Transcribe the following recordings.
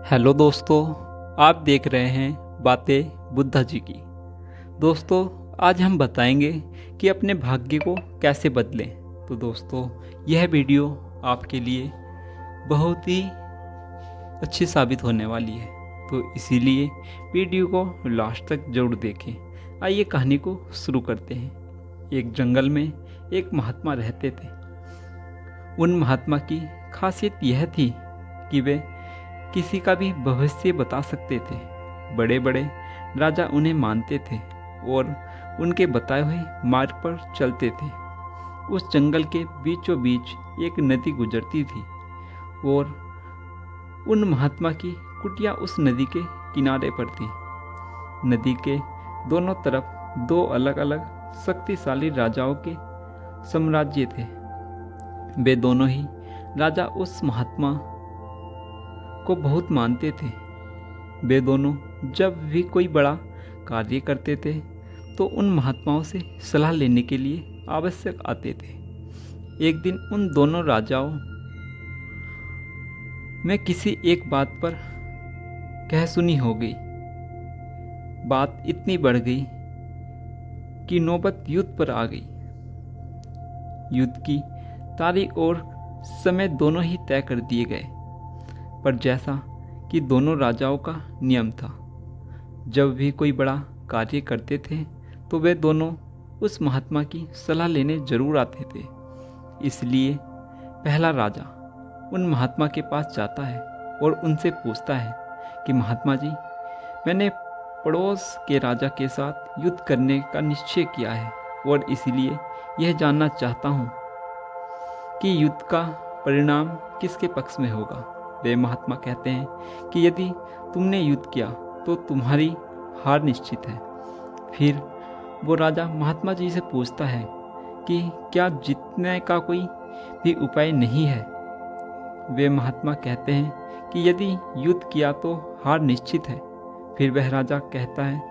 Hello दोस्तों, आप देख रहे हैं बातें बुद्धा जी की। दोस्तों, आज हम बताएंगे कि अपने भाग्य को कैसे बदलें। तो दोस्तों, यह वीडियो आपके लिए बहुत ही अच्छी साबित होने वाली है, तो इसीलिए वीडियो को लास्ट तक जरूर देखें। आइए कहानी को शुरू करते हैं। एक जंगल में एक महात्मा रहते थे। उन महात्मा की खासियत यह थी कि वे किसी का भी भविष्य बता सकते थे। बड़े बड़े राजा उन्हें मानते थे और उनके बताए हुए मार्ग पर चलते थे। उस जंगल के बीचों बीच एक नदी गुजरती थी और उन महात्मा की कुटिया उस नदी के किनारे पर थी। नदी के दोनों तरफ दो अलग अलग शक्तिशाली राजाओं के साम्राज्य थे। वे दोनों ही राजा उस महात्मा को बहुत मानते थे। वे दोनों जब भी कोई बड़ा कार्य करते थे तो उन महात्माओं से सलाह लेने के लिए आवश्यक आते थे। एक दिन उन दोनों राजाओं में किसी एक बात पर कह-सुनी हो गई। बात इतनी बढ़ गई कि नौबत युद्ध पर आ गई। युद्ध की तारीख और समय दोनों ही तय कर दिए गए, पर जैसा कि दोनों राजाओं का नियम था, जब भी कोई बड़ा कार्य करते थे तो वे दोनों उस महात्मा की सलाह लेने जरूर आते थे। इसलिए पहला राजा उन महात्मा के पास जाता है और उनसे पूछता है कि महात्मा जी, मैंने पड़ोस के राजा के साथ युद्ध करने का निश्चय किया है और इसलिए यह जानना चाहता हूँ कि युद्ध का परिणाम किसके पक्ष में होगा। वे महात्मा कहते हैं कि यदि तुमने युद्ध किया तो तुम्हारी हार निश्चित है। फिर वो राजा महात्मा जी से पूछता है कि क्या जीतने का कोई भी उपाय नहीं है। वे महात्मा कहते हैं कि यदि युद्ध किया तो हार निश्चित है। फिर वह राजा कहता है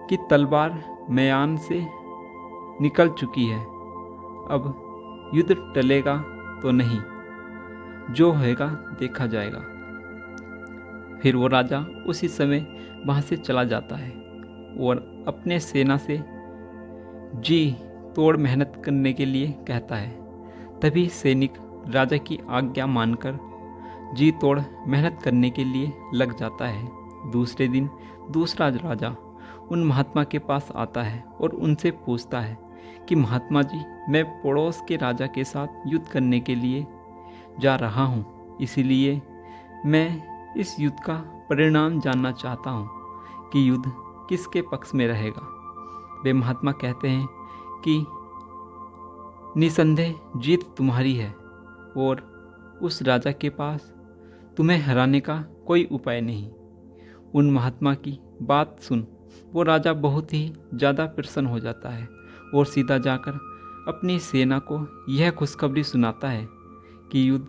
कि तलवार मैदान से निकल चुकी है, अब युद्ध टलेगा तो नहीं, जो होएगा देखा जाएगा। फिर वो राजा उसी समय वहाँ से चला जाता है और अपने सेना से जी तोड़ मेहनत करने के लिए कहता है। तभी सैनिक राजा की आज्ञा मानकर जी तोड़ मेहनत करने के लिए लग जाता है। दूसरे दिन दूसरा राजा उन महात्मा के पास आता है और उनसे पूछता है कि महात्मा जी, मैं पड़ोस के राजा के साथ युद्ध करने के लिए जा रहा हूँ, इसीलिए मैं इस युद्ध का परिणाम जानना चाहता हूँ कि युद्ध किसके पक्ष में रहेगा। वे महात्मा कहते हैं कि निसंदेह जीत तुम्हारी है और उस राजा के पास तुम्हें हराने का कोई उपाय नहीं। उन महात्मा की बात सुन वो राजा बहुत ही ज़्यादा प्रसन्न हो जाता है और सीधा जाकर अपनी सेना को यह खुशखबरी सुनाता है कि युद्ध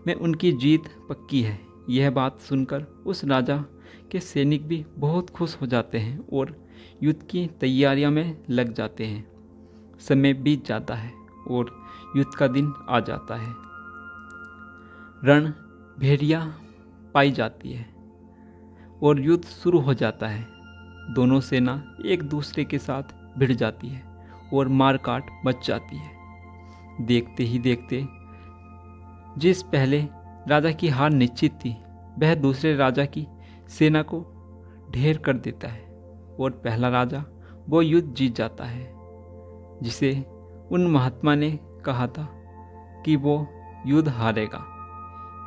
में उनकी जीत पक्की है। यह बात सुनकर उस राजा के सैनिक भी बहुत खुश हो जाते हैं और युद्ध की तैयारियों में लग जाते हैं। समय बीत जाता है और युद्ध का दिन आ जाता है। रण भेड़िया पाई जाती है और युद्ध शुरू हो जाता है। दोनों सेना एक दूसरे के साथ भिड़ जाती है और मारकाट मच जाती है। देखते ही देखते जिस पहले राजा की हार निश्चित थी, वह दूसरे राजा की सेना को ढेर कर देता है और पहला राजा वो युद्ध जीत जाता है जिसे उन महात्मा ने कहा था कि वो युद्ध हारेगा।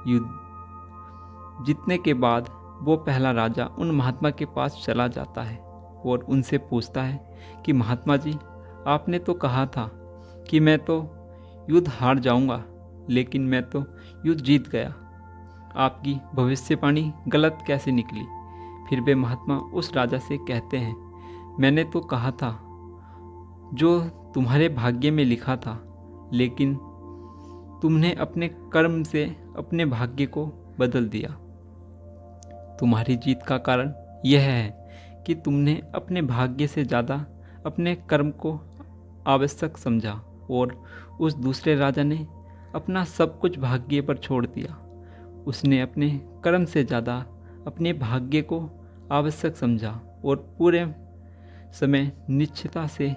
युद्ध जीतने के बाद वो पहला राजा उन महात्मा के पास चला जाता है और उनसे पूछता है कि महात्मा जी, आपने तो कहा था कि मैं तो युद्ध हार जाऊंगा, लेकिन मैं तो युद्ध जीत गया। आपकी भविष्यवाणी गलत कैसे निकली। फिर वे महात्मा उस राजा से कहते हैं, मैंने तो कहा था जो तुम्हारे भाग्य में लिखा था, लेकिन तुमने अपने कर्म से अपने भाग्य को बदल दिया। तुम्हारी जीत का कारण यह है कि तुमने अपने भाग्य से ज़्यादा अपने कर्म को आवश्यक समझा और उस दूसरे राजा ने अपना सब कुछ भाग्य पर छोड़ दिया। उसने अपने कर्म से ज़्यादा अपने भाग्य को आवश्यक समझा और पूरे समय निश्चितता से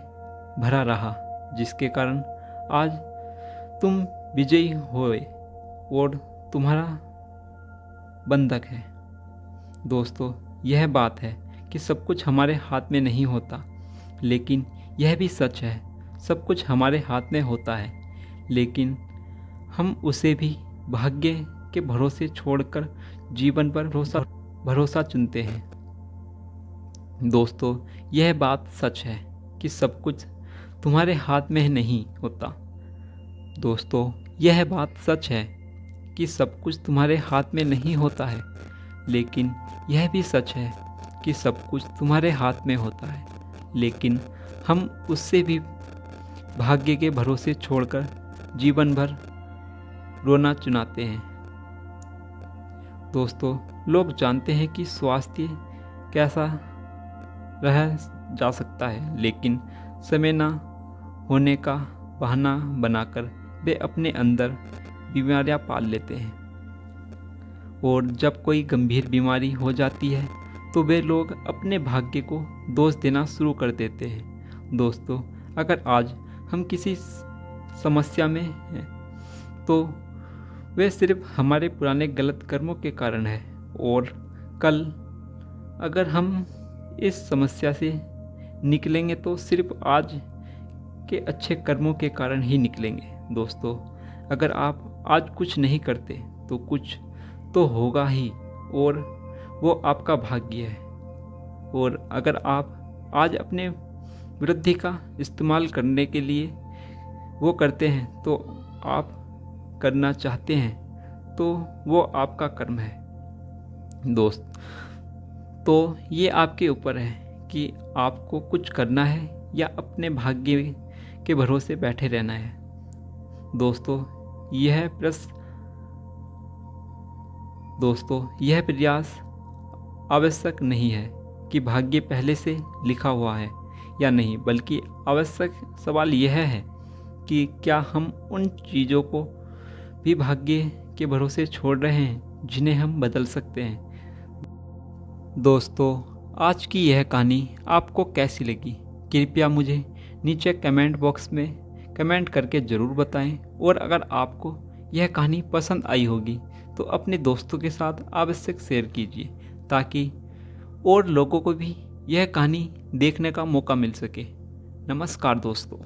भरा रहा, जिसके कारण आज तुम विजयी होए और तुम्हारा बंधक है। दोस्तों, यह बात है कि सब कुछ हमारे हाथ में नहीं होता, लेकिन यह भी सच है सब कुछ हमारे हाथ में होता है, लेकिन हम उसे भी भाग्य के भरोसे छोड़कर जीवन पर भरोसा चुनते हैं। दोस्तों, यह बात सच है कि सब कुछ तुम्हारे हाथ में नहीं होता। दोस्तों, यह बात सच है कि सब कुछ तुम्हारे हाथ में नहीं होता है, लेकिन यह भी सच है कि सब कुछ तुम्हारे हाथ में होता है, लेकिन हम उससे भी भाग्य के भरोसे छोड़कर जीवन भर रोना चुनाते हैं। दोस्तों, लोग जानते हैं कि स्वास्थ्य कैसा रह जा सकता है, लेकिन समय ना होने का बहाना बनाकर वे अपने अंदर बीमारियां पाल लेते हैं। और जब कोई गंभीर बीमारी हो जाती है तो वे लोग अपने भाग्य को दोष देना शुरू कर देते हैं। दोस्तों, अगर आज हम किसी समस्या में हैं तो वे सिर्फ हमारे पुराने गलत कर्मों के कारण है, और कल अगर हम इस समस्या से निकलेंगे तो सिर्फ आज के अच्छे कर्मों के कारण ही निकलेंगे। दोस्तों, अगर आप आज कुछ नहीं करते तो कुछ तो होगा ही, और वो आपका भाग्य है। और अगर आप आज अपने वृद्धि का इस्तेमाल करने के लिए वो करते हैं तो आप करना चाहते हैं तो वो आपका कर्म है। दोस्त, तो ये आपके ऊपर है कि आपको कुछ करना है या अपने भाग्य के भरोसे बैठे रहना है। दोस्तों, यह प्रयास आवश्यक नहीं है कि भाग्य पहले से लिखा हुआ है या नहीं, बल्कि आवश्यक सवाल यह है कि क्या हम उन चीज़ों को भी भाग्य के भरोसे छोड़ रहे हैं जिन्हें हम बदल सकते हैं। दोस्तों, आज की यह कहानी आपको कैसी लगी, कृपया मुझे नीचे कमेंट बॉक्स में कमेंट करके ज़रूर बताएं। और अगर आपको यह कहानी पसंद आई होगी तो अपने दोस्तों के साथ आवश्यक शेयर कीजिए, ताकि और लोगों को भी यह कहानी देखने का मौका मिल सके। नमस्कार दोस्तों।